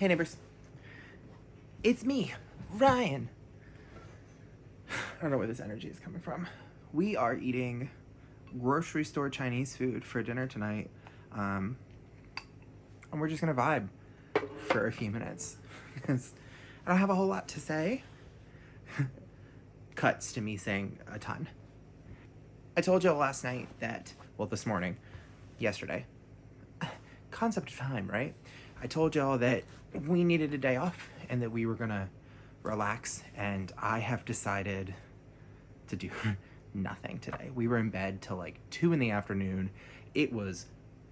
Hey neighbors. It's me, Ryan. I don't know where this energy is coming from. We are eating grocery store Chinese food for dinner tonight. And we're just gonna vibe for a few minutes. Because I don't have a whole lot to say. Cuts to me saying a ton. I told y'all last night that, well, this morning, yesterday, concept of time, right? I told y'all that we needed a day off and that we were gonna relax, and I have decided to do nothing today. We were in bed till like 2 in the afternoon. It was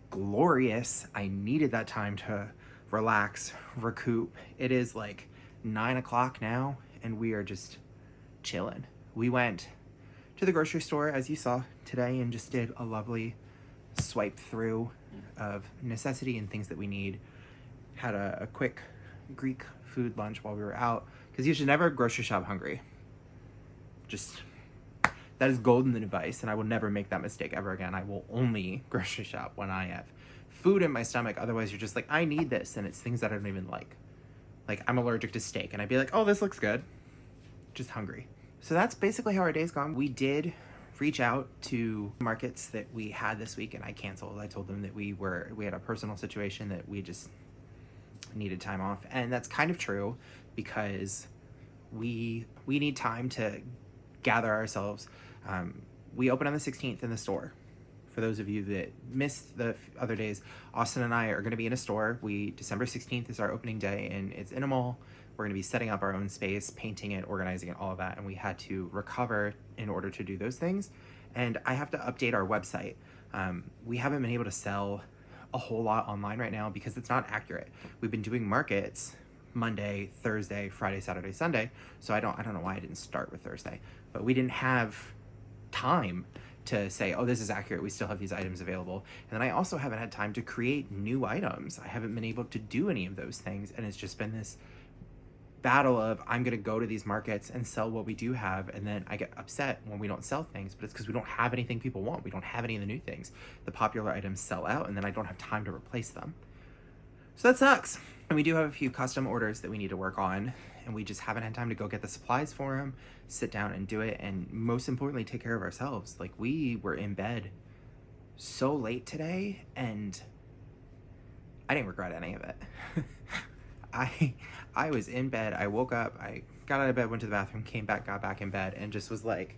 glorious. I needed that time to relax, recoup. It is like 9 o'clock now, and we are just chilling. We went to the grocery store, as you saw today, and just did a lovely swipe through of necessity and things that we need. Had a quick Greek food lunch while we were out, because you should never grocery shop hungry. Just, that is golden advice, and I will never make that mistake ever again. I will only grocery shop when I have food in my stomach. Otherwise, you're just like, I need this, and it's things that I don't even like. Like, I'm allergic to steak, and I'd be like, oh, this looks good. Just hungry. So that's basically how our day's gone. We did reach out to markets that we had this week, and I canceled. I told them that we had a personal situation that we just needed time off, and that's kind of true, because we need time to gather ourselves. We open on the 16th in the store. For those of you that missed the other days, Austin and I are going to be in a store. December 16th is our opening day, and it's in a mall. We're going to be setting up our own space, painting it, organizing it, all of that, and we had to recover in order to do those things. And I have to update our website. We haven't been able to sell a whole lot online right now because it's not accurate. We've been doing markets Monday, Thursday, Friday, Saturday, Sunday. So I don't know why I didn't start with Thursday, but we didn't have time to say, oh, this is accurate, we still have these items available. And then I also haven't had time to create new items. I haven't been able to do any of those things, and it's just been this battle of, I'm gonna go to these markets and sell what we do have, and then I get upset when we don't sell things, but it's because we don't have anything people want. We don't have any of the new things. The popular items sell out, and then I don't have time to replace them. So that sucks. And we do have a few custom orders that we need to work on, and we just haven't had time to go get the supplies for them, sit down and do it, and most importantly, take care of ourselves. Like, we were in bed so late today, and I didn't regret any of it. I was in bed, I woke up, I got out of bed, went to the bathroom, came back, got back in bed, and just was like,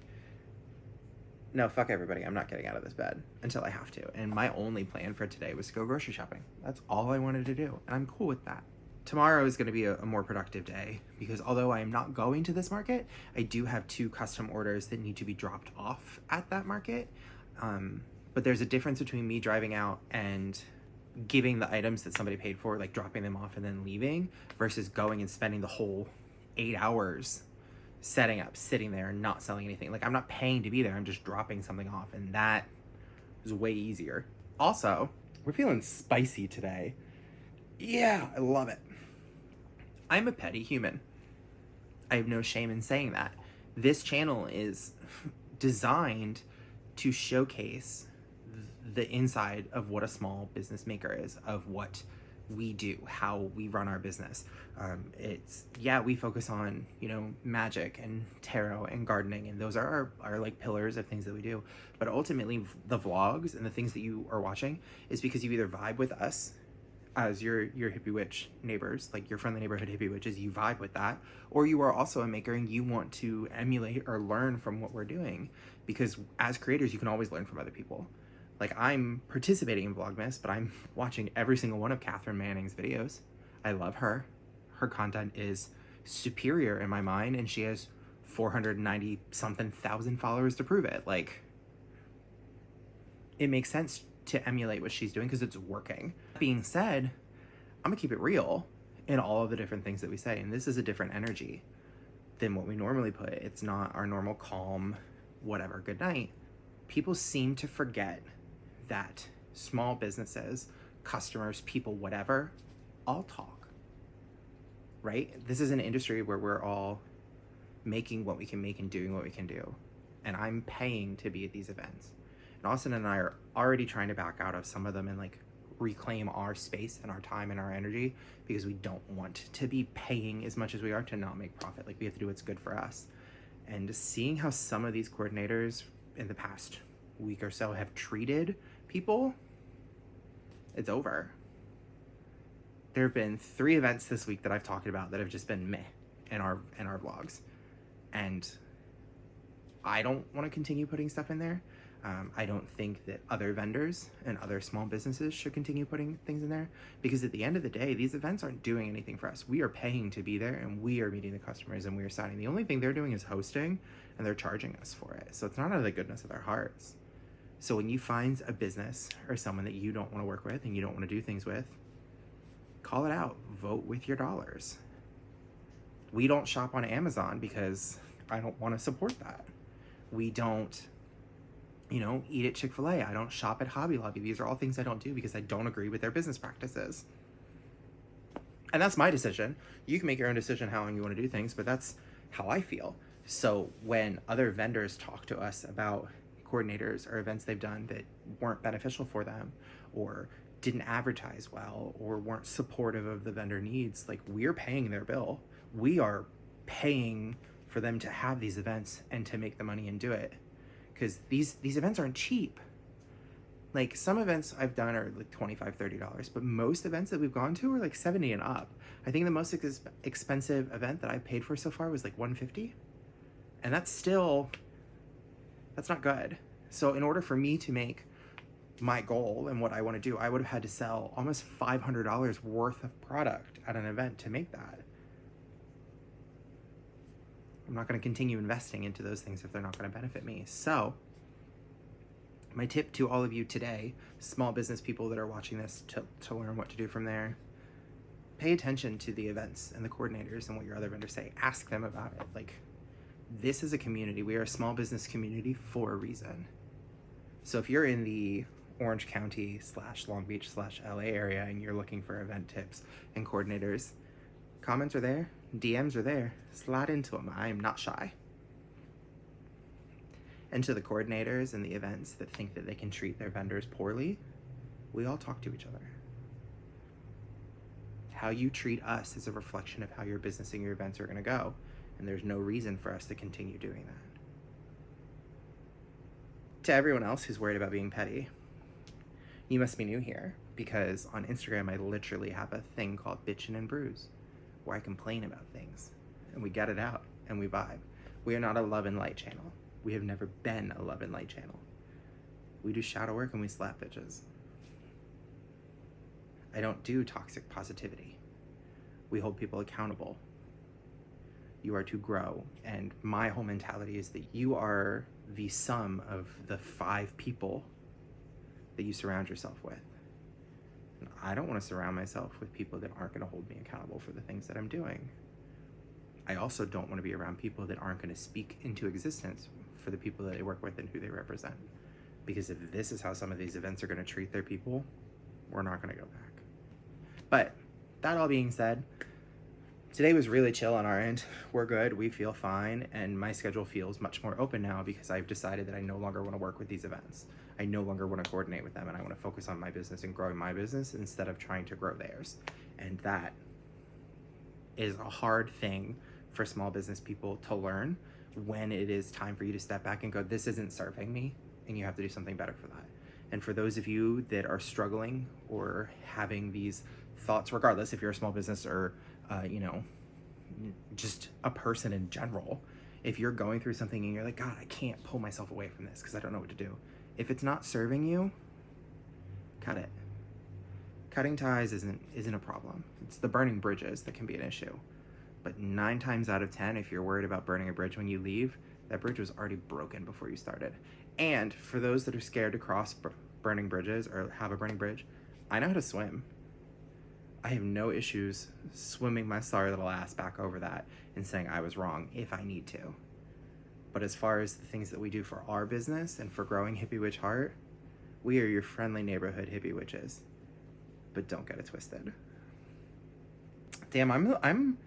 no, fuck everybody, I'm not getting out of this bed until I have to. And my only plan for today was to go grocery shopping. That's all I wanted to do, and I'm cool with that. Tomorrow is going to be a more productive day, because although I am not going to this market, I do have 2 custom orders that need to be dropped off at that market. But there's a difference between me driving out and giving the items that somebody paid for, like dropping them off and then leaving, versus going and spending the whole 8 hours setting up, sitting there, and not selling anything. Like, I'm not paying to be there, I'm just dropping something off, and that is way easier. Also, we're feeling spicy today. Yeah, I love it. I'm a petty human. I have no shame in saying that. This channel is designed to showcase the inside of what a small business maker is, of what we do, how we run our business. We focus on, magic and tarot and gardening, and those are our like pillars of things that we do. But ultimately, the vlogs and the things that you are watching is because you either vibe with us as your Hippie Witch neighbors, like your friendly neighborhood Hippie Witches, you vibe with that, or you are also a maker and you want to emulate or learn from what we're doing, because as creators, you can always learn from other people. Like, I'm participating in Vlogmas, but I'm watching every single one of Catherine Manning's videos. I love her. Her content is superior in my mind, and she has 490-something thousand followers to prove it. Like, it makes sense to emulate what she's doing because it's working. That being said, I'm gonna keep it real in all of the different things that we say, and this is a different energy than what we normally put. It's not our normal calm, whatever, good night. People seem to forget that small businesses, customers, people, whatever, all talk, right? This is an industry where we're all making what we can make and doing what we can do. And I'm paying to be at these events. And Austin and I are already trying to back out of some of them and like reclaim our space and our time and our energy, because we don't want to be paying as much as we are to not make profit. Like, we have to do what's good for us. And seeing how some of these coordinators in the past week or so have treated people, it's over. There have been 3 events this week that I've talked about that have just been meh in our vlogs. And I don't want to continue putting stuff in there. I don't think that other vendors and other small businesses should continue putting things in there, because at the end of the day, these events aren't doing anything for us. We are paying to be there, and we are meeting the customers, and we are signing. The only thing they're doing is hosting, and they're charging us for it. So it's not out of the goodness of their hearts. So when you find a business or someone that you don't want to work with and you don't want to do things with, call it out. Vote with your dollars. We don't shop on Amazon because I don't want to support that. We don't, eat at Chick-fil-A. I don't shop at Hobby Lobby. These are all things I don't do because I don't agree with their business practices. And that's my decision. You can make your own decision how you want to do things, but that's how I feel. So when other vendors talk to us about coordinators or events they've done that weren't beneficial for them, or didn't advertise well, or weren't supportive of the vendor needs, like, we're paying their bill. We are paying for them to have these events and to make the money and do it, because these events aren't cheap. Like, some events I've done are like $25, $30, but most events that we've gone to are like $70 and up. I think the most expensive event that I've paid for so far was like $150, and that's not good. So in order for me to make my goal and what I want to do, I would have had to sell almost $500 worth of product at an event to make that. I'm not going to continue investing into those things if they're not going to benefit me. So my tip to all of you today, small business people that are watching this, to learn what to do from there, pay attention to the events and the coordinators and what your other vendors say. Ask them about it. Like, this is a community. We are a small business community for a reason. So if you're in the Orange County / Long Beach / LA area and you're looking for event tips and coordinators, comments are there, DMs are there. Slide into them. I am not shy. And to the coordinators and the events that think that they can treat their vendors poorly, we all talk to each other. How you treat us is a reflection of how your business and your events are going to go. And there's no reason for us to continue doing that. To everyone else who's worried about being petty, you must be new here, because on Instagram I literally have a thing called Bitchin' and Brews, where I complain about things and we get it out and we vibe. We are not a love and light channel. We have never been a love and light channel. We do shadow work and we slap bitches. I don't do toxic positivity. We hold people accountable. You are to grow, and my whole mentality is that you are the sum of the 5 people that you surround yourself with. And I don't want to surround myself with people that aren't going to hold me accountable for the things that I'm doing. I also don't want to be around people that aren't going to speak into existence for the people that they work with and who they represent. Because if this is how some of these events are going to treat their people, we're not going to go back. But that all being said, today was really chill on our end. We're good. We feel fine. And my schedule feels much more open now because I've decided that I no longer want to work with these events. I no longer want to coordinate with them, and I want to focus on my business and growing my business instead of trying to grow theirs. And that is a hard thing for small business people to learn, when it is time for you to step back and go, this isn't serving me, and you have to do something better for that. And for those of you that are struggling or having these thoughts, regardless if you're a small business or just a person in general, if you're going through something and you're like, God, I can't pull myself away from this because I don't know what to do. If it's not serving you, cut it. Cutting ties isn't a problem. It's the burning bridges that can be an issue. But 9 times out of 10, if you're worried about burning a bridge when you leave, that bridge was already broken before you started. And for those that are scared to cross burning bridges or have a burning bridge, I know how to swim. I have no issues swimming my sorry little ass back over that and saying I was wrong if I need to. But as far as the things that we do for our business and for growing Hippie Witch Heart, we are your friendly neighborhood Hippie Witches. But don't get it twisted. Damn, I'm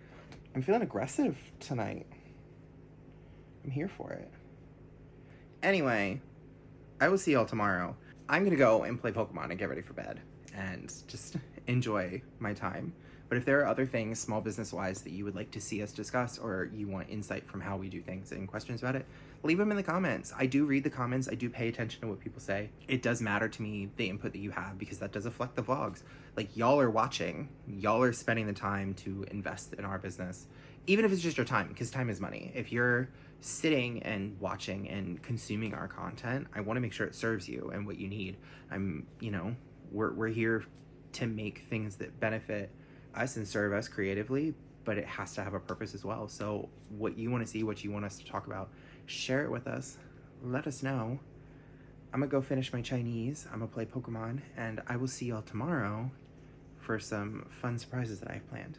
feeling aggressive tonight. I'm here for it. Anyway, I will see y'all tomorrow. I'm gonna go and play Pokemon and get ready for bed. and just enjoy my time. But if there are other things, small business wise, that you would like to see us discuss, or you want insight from how we do things and questions about it, leave them in the comments. I do read the comments. I do pay attention to what people say. It does matter to me, the input that you have, because that does affect the vlogs. Like, y'all are watching, y'all are spending the time to invest in our business, even if it's just your time, because time is money. If you're sitting and watching and consuming our content, I want to make sure it serves you and what you need. We're here to make things that benefit us and serve us creatively, but it has to have a purpose as well. So what you want to see, what you want us to talk about, share it with us. Let us know. I'm gonna go finish my Chinese. I'm gonna play Pokemon, and I will see y'all tomorrow for some fun surprises that I have planned.